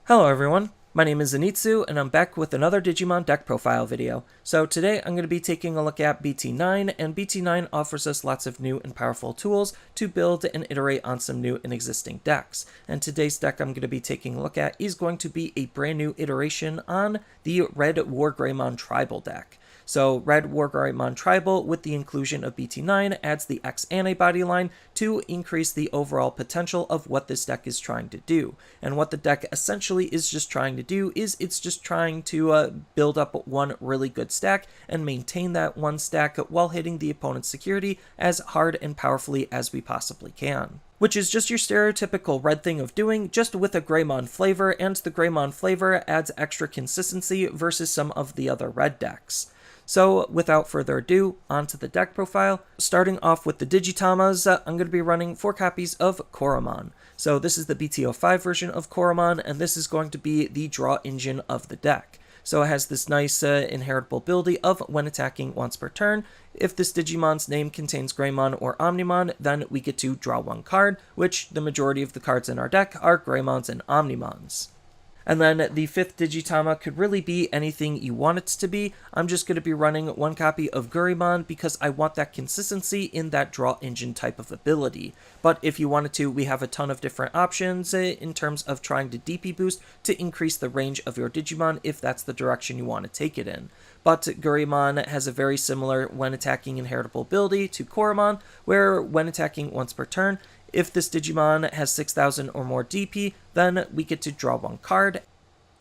Hello everyone, my name is Zenitsu and I'm back with another Digimon deck profile video. So today I'm going to be taking a look at BT9, and BT9 offers us lots of new and powerful tools to build and iterate on some new and existing decks. And today's deck I'm going to be taking a look at is going to be a brand new iteration on the Red Wargreymon Tribal deck. So Red Wargreymon Tribal, with the inclusion of BT9, adds the X Antibody line to increase the overall potential of what this deck is trying to do. And what the deck essentially is just trying to do is it's just trying to build up one really good stack and maintain that one stack while hitting the opponent's security as hard and powerfully as we possibly can. Which is just your stereotypical red thing of doing, just with a Greymon flavor, and the Greymon flavor adds extra consistency versus some of the other red decks. So without further ado, onto the deck profile. Starting off with the Digitamas, I'm going to be running 4 copies of Koromon. So this is the BT05 version of Koromon, and this is going to be the draw engine of the deck. So it has this nice inheritable ability of when attacking once per turn. If this Digimon's name contains Greymon or Omnimon, then we get to draw 1 card, which the majority of the cards in our deck are Greymons and Omnimons. And then the 5th Digitama could really be anything you want it to be. I'm just going to be running 1 copy of Gurimon because I want that consistency in that draw engine type of ability. But if you wanted to, we have a ton of different options in terms of trying to DP boost to increase the range of your Digimon if that's the direction you want to take it in. But Gurimon has a very similar when attacking inheritable ability to Koromon, where when attacking once per turn, if this Digimon has 6,000 or more DP, then we get to draw 1 card.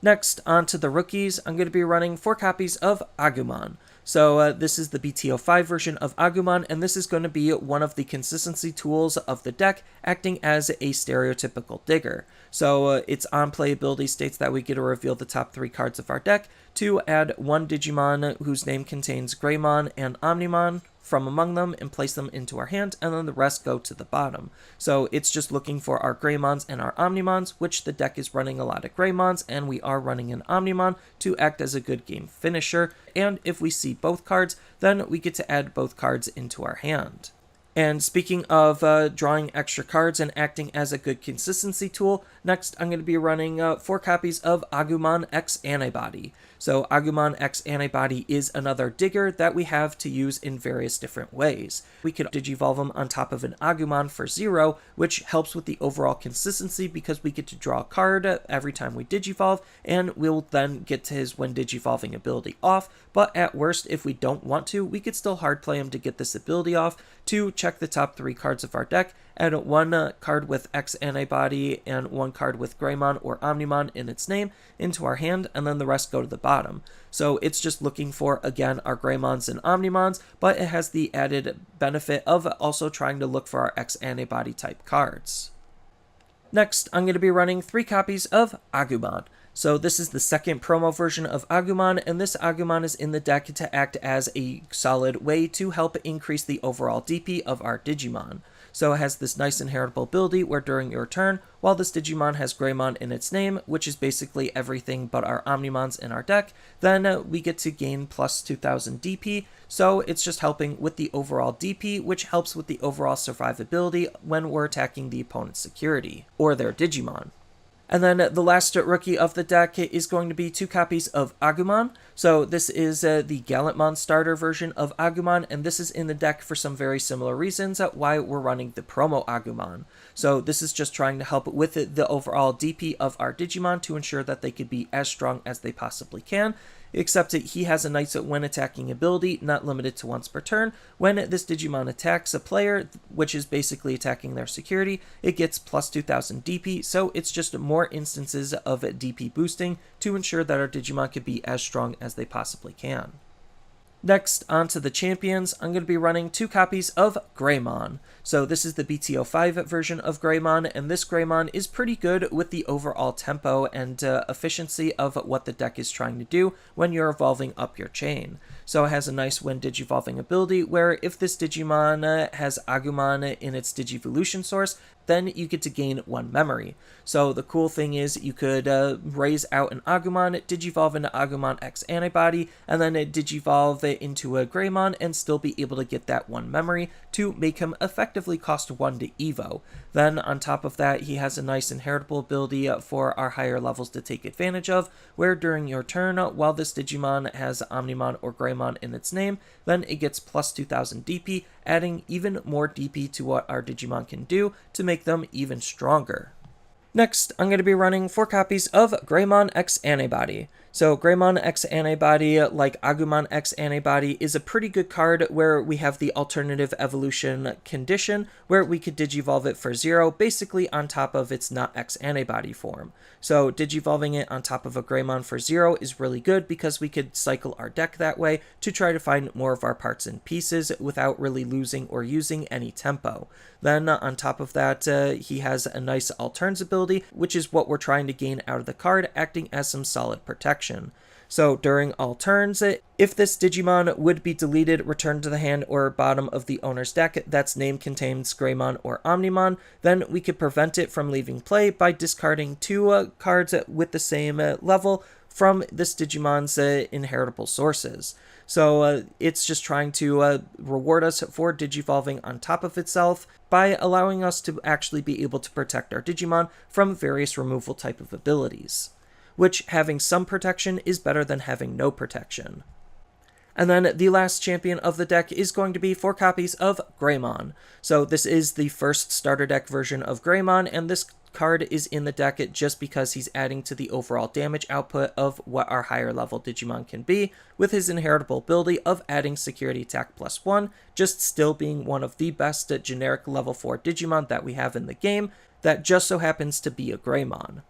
Next, on to the rookies, I'm going to be running 4 copies of Agumon. So this is the BT05 version of Agumon, and this is going to be one of the consistency tools of the deck, acting as a stereotypical digger. So its on-play ability states that we get to reveal the top 3 cards of our deck to add 1 Digimon whose name contains Greymon and Omnimon from among them and place them into our hand, and then the rest go to the bottom. So it's just looking for our Greymons and our Omnimons, which the deck is running a lot of Greymons, and we are running an Omnimon to act as a good game finisher. And if we see both cards, then we get to add both cards into our hand. And speaking of drawing extra cards and acting as a good consistency tool, next I'm going to be running 4 copies of Agumon X Antibody. So Agumon X Antibody is another digger that we have to use in various different ways. We could digivolve him on top of an Agumon for 0, which helps with the overall consistency because we get to draw a card every time we digivolve, and we'll then get to his when digivolving ability off. But at worst, if we don't want to, we could still hard play him to get this ability off to check the top 3 cards of our deck, add 1 card with X Antibody and 1 card with Greymon or Omnimon in its name into our hand, and then the rest go to the bottom. So it's just looking for, again, our Greymons and Omnimons, but it has the added benefit of also trying to look for our X Antibody type cards. Next, I'm going to be running 3 copies of Agumon. So this is the 2nd promo version of Agumon, and this Agumon is in the deck to act as a solid way to help increase the overall DP of our Digimon. So it has this nice inheritable ability where during your turn, while this Digimon has Greymon in its name, which is basically everything but our Omnimons in our deck, then we get to gain plus 2,000 DP, so it's just helping with the overall DP, which helps with the overall survivability when we're attacking the opponent's security, or their Digimon. And then the last rookie of the deck is going to be 2 copies of Agumon. So this is the Gallantmon starter version of Agumon, and this is in the deck for some very similar reasons why we're running the promo Agumon. So this is just trying to help with the overall DP of our Digimon to ensure that they could be as strong as they possibly can. Except that he has a nice when attacking ability, not limited to once per turn. When this Digimon attacks a player, which is basically attacking their security, it gets plus 2,000 DP, so it's just more instances of DP boosting to ensure that our Digimon could be as strong as they possibly can. Next, on to the champions, I'm going to be running 2 copies of Greymon. So this is the BT05 version of Greymon, and this Greymon is pretty good with the overall tempo and efficiency of what the deck is trying to do when you're evolving up your chain. So it has a nice when digivolving ability where if this Digimon has Agumon in its Digivolution source, then you get to gain 1 memory. So the cool thing is you could raise out an Agumon, Digivolve into Agumon X Antibody, and then Digivolve it into a Greymon and still be able to get that 1 memory to make him effectively cost 1 to Evo. Then on top of that, he has a nice inheritable ability for our higher levels to take advantage of, where during your turn, while this Digimon has Omnimon or Greymon in its name, then it gets plus 2000 DP, adding even more DP to what our Digimon can do to make them even stronger. Next, I'm going to be running 4 copies of Greymon X Antibody. So Greymon X Antibody, like Agumon X Antibody, is a pretty good card where we have the alternative evolution condition, where we could Digivolve it for 0, basically on top of its not X Antibody form. So Digivolving it on top of a Greymon for 0 is really good because we could cycle our deck that way to try to find more of our parts and pieces without really losing or using any tempo. Then on top of that, he has a nice Alterns ability, which is what we're trying to gain out of the card, acting as some solid protection. So during all turns, if this Digimon would be deleted, returned to the hand or bottom of the owner's deck that's name contains Greymon or Omnimon, then we could prevent it from leaving play by discarding 2 cards with the same level from this Digimon's inheritable sources. So it's just trying to reward us for Digivolving on top of itself by allowing us to actually be able to protect our Digimon from various removal type of abilities, which having some protection is better than having no protection. And then the last champion of the deck is going to be 4 copies of Greymon. So this is the first starter deck version of Greymon, and this card is in the deck just because he's adding to the overall damage output of what our higher level Digimon can be, with his inheritable ability of adding security attack +1, just still being one of the best generic level 4 Digimon that we have in the game, that just so happens to be a Greymon.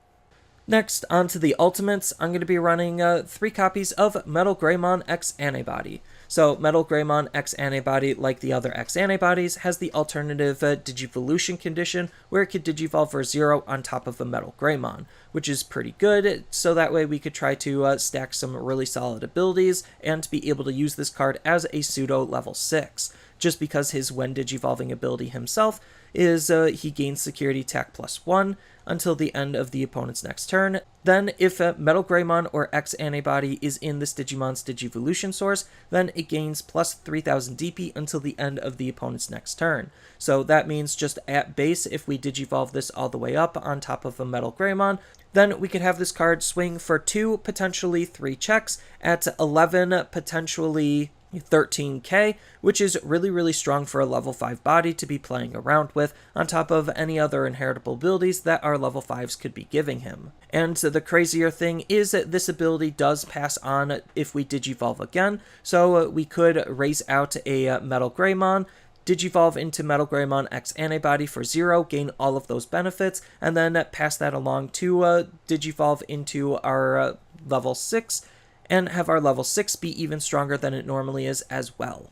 Next, on to the ultimates, I'm going to be running 3 copies of MetalGreymon X Antibody. So MetalGreymon X Antibody, like the other X Antibodies, has the alternative Digivolution condition, where it could Digivolve for 0 on top of a MetalGreymon, which is pretty good, so that way we could try to stack some really solid abilities and be able to use this card as a pseudo level 6, just because his when Digivolving ability himself is he gains security attack +1 until the end of the opponent's next turn. Then if MetalGreymon or X Antibody is in this Digimon's Digivolution source, then it gains plus 3000 DP until the end of the opponent's next turn. So that means just at base, if we Digivolve this all the way up on top of a MetalGreymon, then we could have this card swing for 2, potentially 3 checks at 11, potentially 13k, which is really strong for a level 5 body to be playing around with, on top of any other inheritable abilities that our level 5s could be giving him. And the crazier thing is that this ability does pass on if we Digivolve again, so we could raise out a MetalGreymon, Digivolve into MetalGreymon X Antibody for 0, gain all of those benefits, and then pass that along to Digivolve into our level 6, and have our level 6 be even stronger than it normally is as well.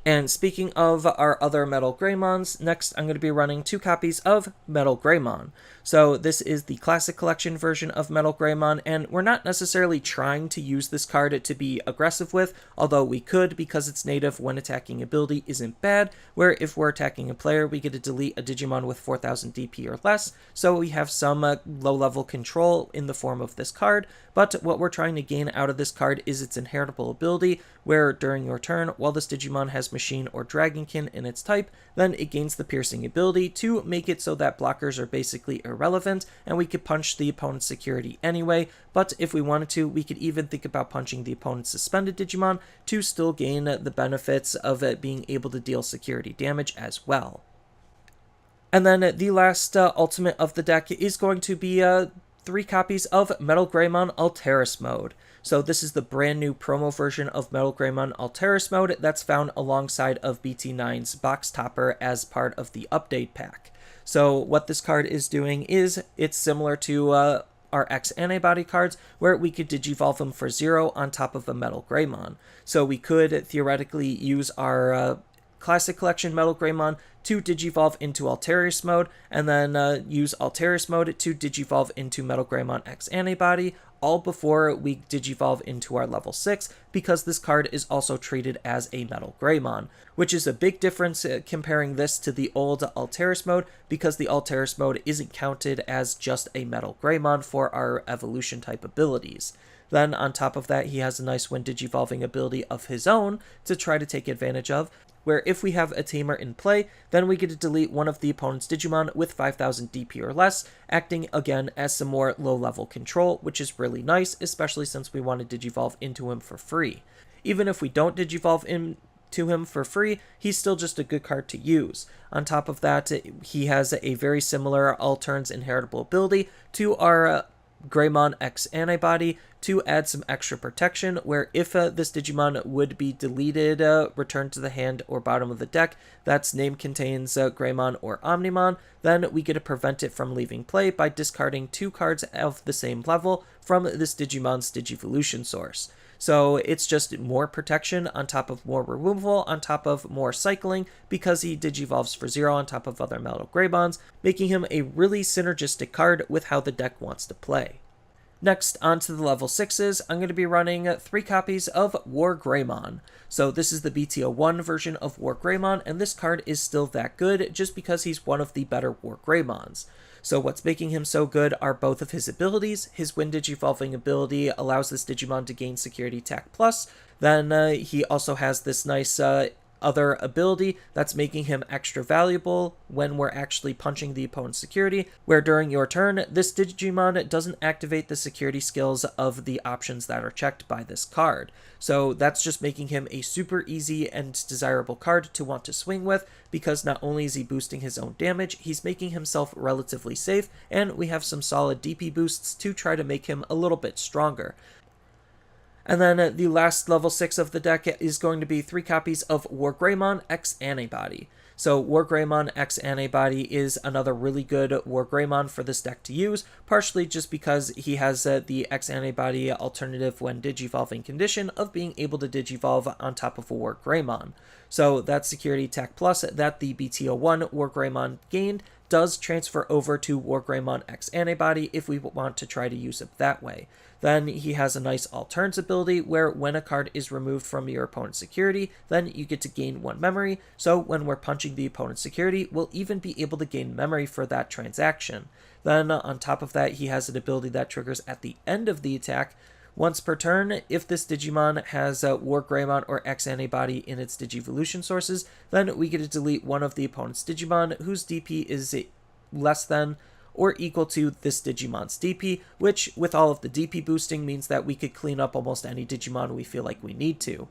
And speaking of our other MetalGreymons, next I'm going to be running 2 copies of MetalGreymon. So this is the Classic Collection version of MetalGreymon, and we're not necessarily trying to use this card to be aggressive with, although we could because its native when attacking ability isn't bad, where if we're attacking a player we get to delete a Digimon with 4000 DP or less, so we have some low-level control in the form of this card, but what we're trying to gain out of this card is its inheritable ability, where during your turn, while this Digimon has Machine or Dragonkin in its type, then it gains the piercing ability to make it so that blockers are basically irrelevant, and we could punch the opponent's security anyway, but if we wanted to, we could even think about punching the opponent's suspended Digimon to still gain the benefits of it being able to deal security damage as well. And then the last ultimate of the deck is going to be 3 copies of MetalGreymon Alteris Mode. So this is the brand new promo version of MetalGreymon Alteris Mode that's found alongside of BT9's box topper as part of the update pack. So what this card is doing is it's similar to our X Antibody cards, where we could Digivolve them for 0 on top of a MetalGreymon. So we could theoretically use our Classic Collection MetalGreymon to Digivolve into Alterius mode, and then use Alterius mode to Digivolve into MetalGreymon X Antibody, all before we Digivolve into our level 6, because this card is also treated as a MetalGreymon, which is a big difference comparing this to the old Alterius mode, because the Alterius mode isn't counted as just a MetalGreymon for our evolution type abilities. Then on top of that, he has a nice when Digivolving ability of his own to try to take advantage of, where if we have a tamer in play, then we get to delete one of the opponent's Digimon with 5000 DP or less, acting again as some more low-level control, which is really nice, especially since we want to Digivolve into him for free. Even if we don't Digivolve into him for free, he's still just a good card to use. On top of that, he has a very similar all turns inheritable ability to our Greymon X Antibody to add some extra protection, where if this Digimon would be deleted, returned to the hand or bottom of the deck, that's name contains Greymon or Omnimon, then we get to prevent it from leaving play by discarding 2 cards of the same level from this Digimon's Digivolution source. So it's just more protection on top of more removal, on top of more cycling, because he Digivolves for 0 on top of other MetalGreymons, making him a really synergistic card with how the deck wants to play. Next, on to the level 6s, I'm going to be running 3 copies of Wargreymon. So this is the BT01 version of Wargreymon, and this card is still that good just because he's one of the better Wargreymons. So what's making him so good are both of his abilities. His When Digivolving ability allows this Digimon to gain Security Attack Plus. Then he also has this nice other ability that's making him extra valuable when we're actually punching the opponent's security, where during your turn, this Digimon doesn't activate the security skills of the options that are checked by this card. So that's just making him a super easy and desirable card to want to swing with, because not only is he boosting his own damage, he's making himself relatively safe, and we have some solid DP boosts to try to make him a little bit stronger. And then the last level 6 of the deck is going to be 3 copies of Wargreymon X Antibody. So Wargreymon X Antibody is another really good Wargreymon for this deck to use, partially just because he has the X Antibody alternative when Digivolving condition of being able to Digivolve on top of a Wargreymon. So that Security Attack Plus that the BT01 Wargreymon gained does transfer over to Wargreymon X Antibody if we want to try to use it that way. Then he has a nice all turns ability where when a card is removed from your opponent's security, then you get to gain 1 memory, so when we're punching the opponent's security, we'll even be able to gain memory for that transaction. Then on top of that, he has an ability that triggers at the end of the attack. Once per turn, if this Digimon has Wargreymon or X Antibody in its Digivolution sources, then we get to delete one of the opponent's Digimon whose DP is less than or equal to this Digimon's DP, which with all of the DP boosting means that we could clean up almost any Digimon we feel like we need to.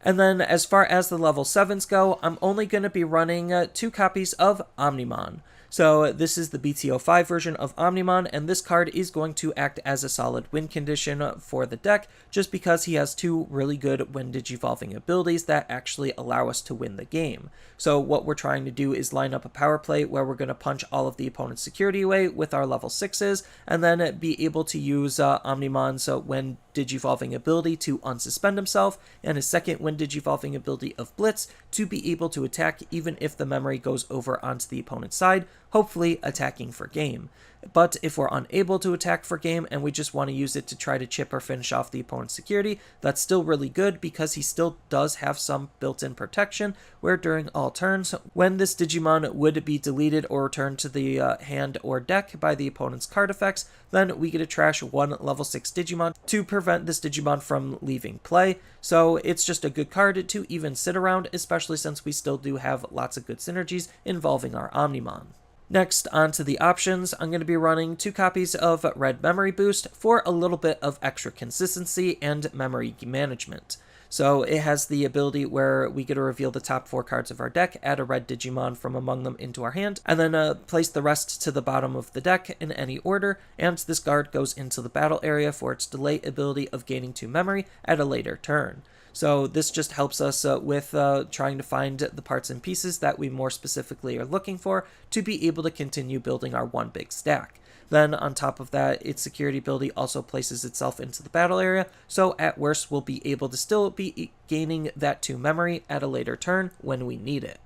And then as far as the level 7s go, I'm only going to be running 2 copies of Omnimon. So this is the BT05 version of Omnimon, and this card is going to act as a solid win condition for the deck, just because he has 2 really good when Digivolving abilities that actually allow us to win the game. So what we're trying to do is line up a power play where we're going to punch all of the opponent's security away with our level 6s, and then be able to use Omnimon's when Digivolving ability to unsuspend himself, and his second when Digivolving ability of Blitz to be able to attack even if the memory goes over onto the opponent's side, hopefully attacking for game. But if we're unable to attack for game and we just want to use it to try to chip or finish off the opponent's security, that's still really good because he still does have some built-in protection, where during all turns, when this Digimon would be deleted or returned to the hand or deck by the opponent's card effects, then we get to trash 1 level 6 Digimon to prevent this Digimon from leaving play. So it's just a good card to even sit around, especially since we still do have lots of good synergies involving our Omnimon. Next, on to the options, I'm going to be running 2 copies of Red Memory Boost for a little bit of extra consistency and memory management. So it has the ability where we get to reveal the top 4 cards of our deck, add a red Digimon from among them into our hand, and then place the rest to the bottom of the deck in any order, and this card goes into the battle area for its delay ability of gaining 2 memory at a later turn. So this just helps us with trying to find the parts and pieces that we more specifically are looking for to be able to continue building our one big stack. Then on top of that, its security ability also places itself into the battle area, so at worst we'll be able to still be gaining that 2 memory at a later turn when we need it.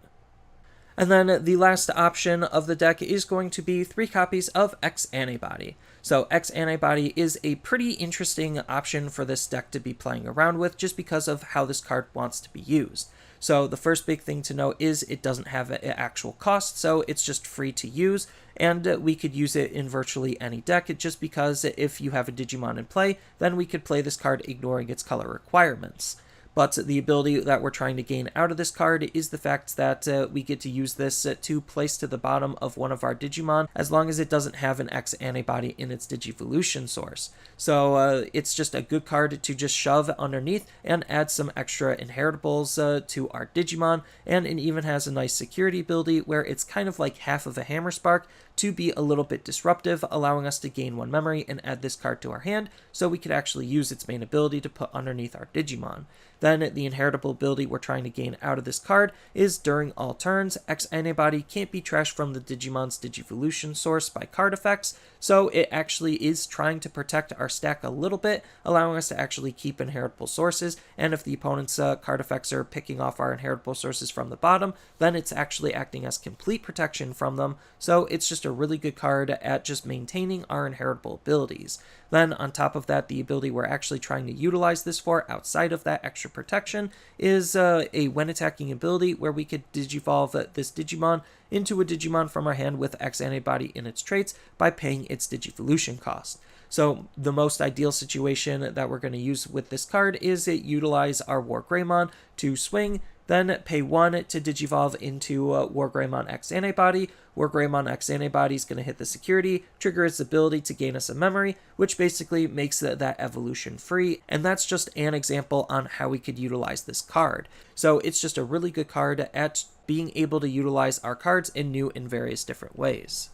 And then the last option of the deck is going to be 3 copies of X Antibody. So X Antibody is a pretty interesting option for this deck to be playing around with just because of how this card wants to be used. So the first big thing to know is it doesn't have an actual cost, so it's just free to use, and we could use it in virtually any deck just because if you have a Digimon in play, then we could play this card ignoring its color requirements. But the ability that we're trying to gain out of this card is the fact that we get to use this to place to the bottom of one of our Digimon as long as it doesn't have an X Antibody in its Digivolution source. So it's just a good card to just shove underneath and add some extra inheritables to our Digimon, and it even has a nice security ability where it's kind of like half of a Hammer Spark to be a little bit disruptive, allowing us to gain 1 memory and add this card to our hand so we could actually use its main ability to put underneath our Digimon. Then the inheritable ability we're trying to gain out of this card is during all turns, X Antibody can't be trashed from the Digimon's Digivolution source by card effects, so it actually is trying to protect our stack a little bit, allowing us to actually keep inheritable sources, and if the opponent's card effects are picking off our inheritable sources from the bottom, then it's actually acting as complete protection from them, so it's just a really good card at just maintaining our inheritable abilities. Then on top of that, the ability we're actually trying to utilize this for outside of that extra protection is a when attacking ability where we could digivolve this Digimon into a Digimon from our hand with X Antibody in its traits by paying its Digivolution cost. So the most ideal situation that we're going to use with this card is utilize our Wargreymon to swing, then pay 1 to digivolve into Wargreymon X Antibody. Wargreymon X Antibody is going to hit the security, trigger its ability to gain us a memory, which basically makes that evolution free, and that's just an example on how we could utilize this card. So it's just a really good card at being able to utilize our cards in new and various different ways.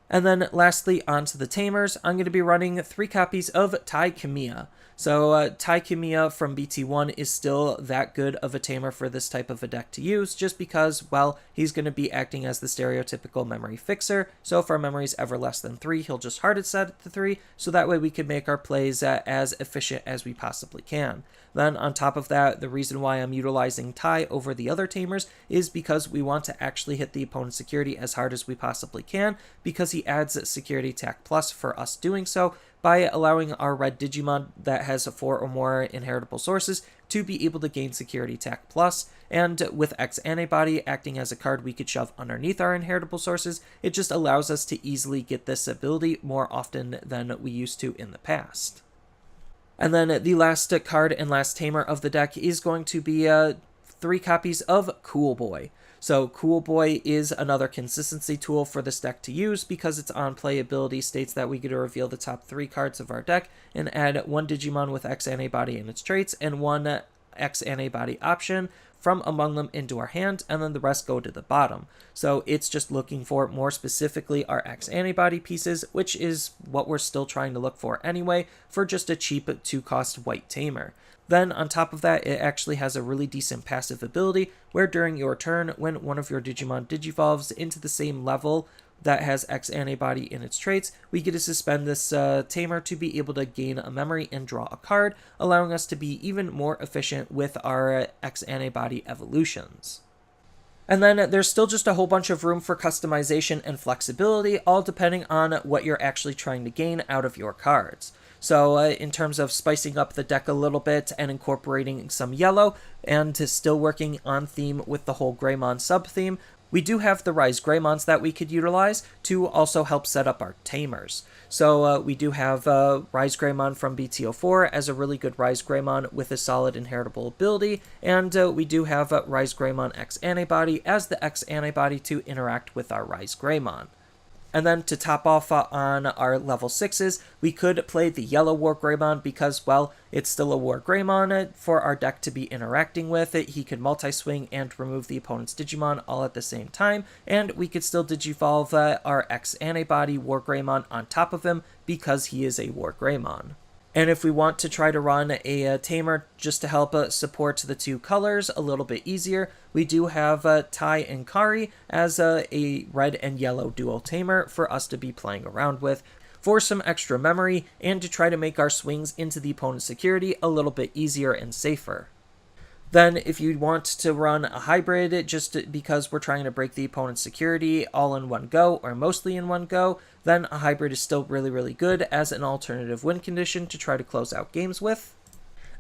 And then lastly, onto the tamers, I'm going to be running 3 copies of Tai Kamiya. So Tai Kamiya from BT1 is still that good of a tamer for this type of a deck to use, just because, well, he's going to be acting as the stereotypical memory fixer, so if our memory is ever less than 3, he'll just hard it set to 3, so that way we can make our plays as efficient as we possibly can. Then on top of that, the reason why I'm utilizing Tai over the other tamers is because we want to actually hit the opponent's security as hard as we possibly can, because he adds security attack plus for us doing so by allowing our red Digimon that has 4 or more inheritable sources to be able to gain security attack plus, and with X Antibody acting as a card we could shove underneath our inheritable sources, it just allows us to easily get this ability more often than we used to in the past. And then the last card and last tamer of the deck is going to be 3 copies of Cool Boy. So Cool Boy is another consistency tool for this deck to use because its on-play ability states that we get to reveal the top 3 cards of our deck and add 1 Digimon with X Antibody in its traits and 1 X Antibody option from among them into our hand, and then the rest go to the bottom. So it's just looking for more specifically our X Antibody pieces, which is what we're still trying to look for anyway, for just a cheap 2-cost white tamer. Then on top of that, it actually has a really decent passive ability where during your turn, when one of your Digimon digivolves into the same level that has X Antibody in its traits, we get to suspend this tamer to be able to gain a memory and draw a card, allowing us to be even more efficient with our X Antibody evolutions. And then there's still just a whole bunch of room for customization and flexibility, all depending on what you're actually trying to gain out of your cards. So in terms of spicing up the deck a little bit and incorporating some yellow, and still working on theme with the whole Greymon sub-theme, we do have the Rise Greymons that we could utilize to also help set up our tamers. So we do have Rise Greymon from BT04 as a really good Rise Greymon with a solid inheritable ability, and we do have Rise Greymon X Antibody as the X Antibody to interact with our Rise Greymon. And then to top off on our level 6s, we could play the yellow Wargreymon because, well, it's still a Wargreymon for our deck to be interacting with. He could multi-swing and remove the opponent's Digimon all at the same time, and we could still digivolve our X Antibody Wargreymon on top of him because he is a Wargreymon. And if we want to try to run a tamer just to help support the two colors a little bit easier, we do have Tai and Kari as a red and yellow dual tamer for us to be playing around with for some extra memory and to try to make our swings into the opponent's security a little bit easier and safer. Then if you want to run a hybrid just because we're trying to break the opponent's security all in one go or mostly in one go, then a hybrid is still really good as an alternative win condition to try to close out games with.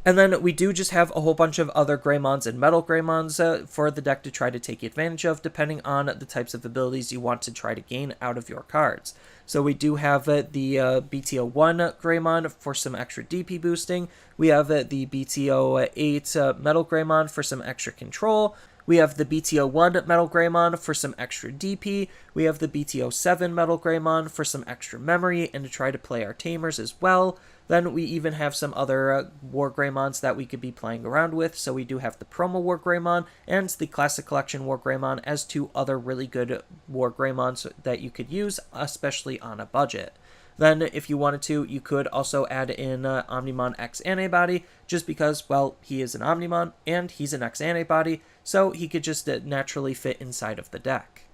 And then we do just have a whole bunch of other Greymons and MetalGreymons for the deck to try to take advantage of, depending on the types of abilities you want to try to gain out of your cards. So we do have the BT01 Greymon for some extra DP boosting. We have the BT08 MetalGreymon for some extra control. We have the BT01 MetalGreymon for some extra DP. We have the BT07 MetalGreymon for some extra memory and to try to play our tamers as well. Then we even have some other Wargreymons that we could be playing around with. So we do have the Promo Wargreymon and the Classic Collection Wargreymon as two other really good Wargreymons that you could use, especially on a budget. Then, if you wanted to, you could also add in Omnimon X Antibody, just because, well, he is an Omnimon, and he's an X Antibody, so he could just naturally fit inside of the deck.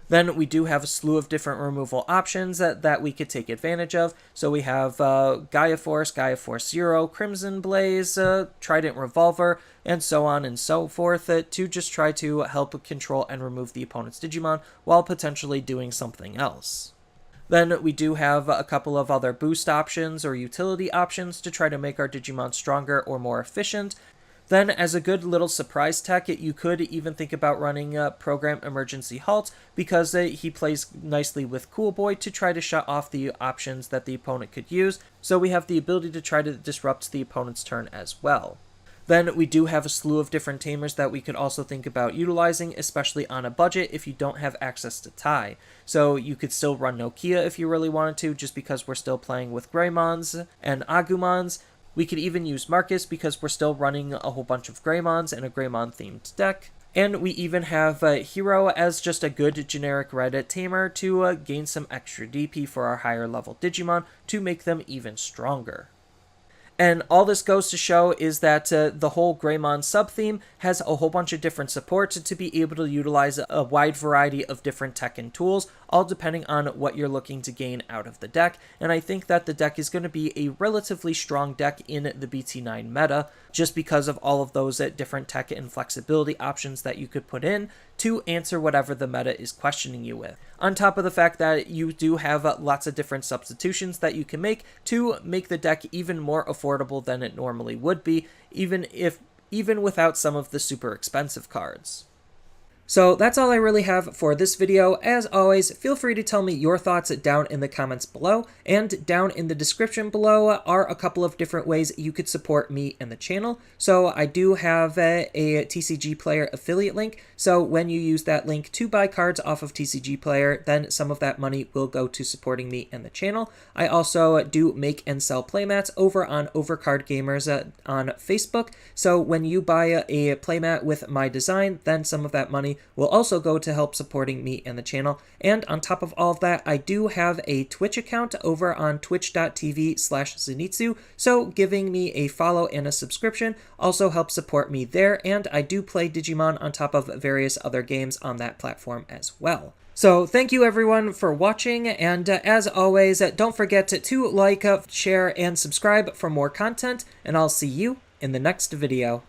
Then we do have a slew of different removal options that we could take advantage of. So we have Gaia Force Zero, Crimson Blaze, Trident Revolver, and so on and so forth to just try to help control and remove the opponent's Digimon while potentially doing something else. Then we do have a couple of other boost options or utility options to try to make our Digimon stronger or more efficient. Then, as a good little surprise tech, you could even think about running Program Emergency Halt, because he plays nicely with Cool Boy to try to shut off the options that the opponent could use, so we have the ability to try to disrupt the opponent's turn as well. Then we do have a slew of different tamers that we could also think about utilizing, especially on a budget if you don't have access to Tai. So you could still run Nokia if you really wanted to, just because we're still playing with Greymons and Agumons. We could even use Marcus because we're still running a whole bunch of Greymons and a Greymon-themed deck. And we even have Hero as just a good generic red tamer to gain some extra DP for our higher level Digimon to make them even stronger. And all this goes to show is that the whole Greymon sub-theme has a whole bunch of different supports to be able to utilize a wide variety of different tech and tools, all depending on what you're looking to gain out of the deck. And I think that the deck is going to be a relatively strong deck in the BT9 meta, just because of all of those different tech and flexibility options that you could put in to answer whatever the meta is questioning you with. On top of the fact that you do have lots of different substitutions that you can make to make the deck even more affordable than it normally would be, even without some of the super expensive cards. So that's all I really have for this video. As always, feel free to tell me your thoughts down in the comments below, and down in the description below are a couple of different ways you could support me and the channel. So I do have a TCG Player affiliate link, so when you use that link to buy cards off of TCG Player, then some of that money will go to supporting me and the channel. I also do make and sell playmats over on Overcard Gamers on Facebook, so when you buy a playmat with my design, then some of that money will also go to help supporting me and the channel. And on top of all of that, I do have a Twitch account over on twitch.tv/Zenitsu, so giving me a follow and a subscription also helps support me there, and I do play Digimon on top of various other games on that platform as well. So thank you everyone for watching, and as always, don't forget to like, share, and subscribe for more content, and I'll see you in the next video.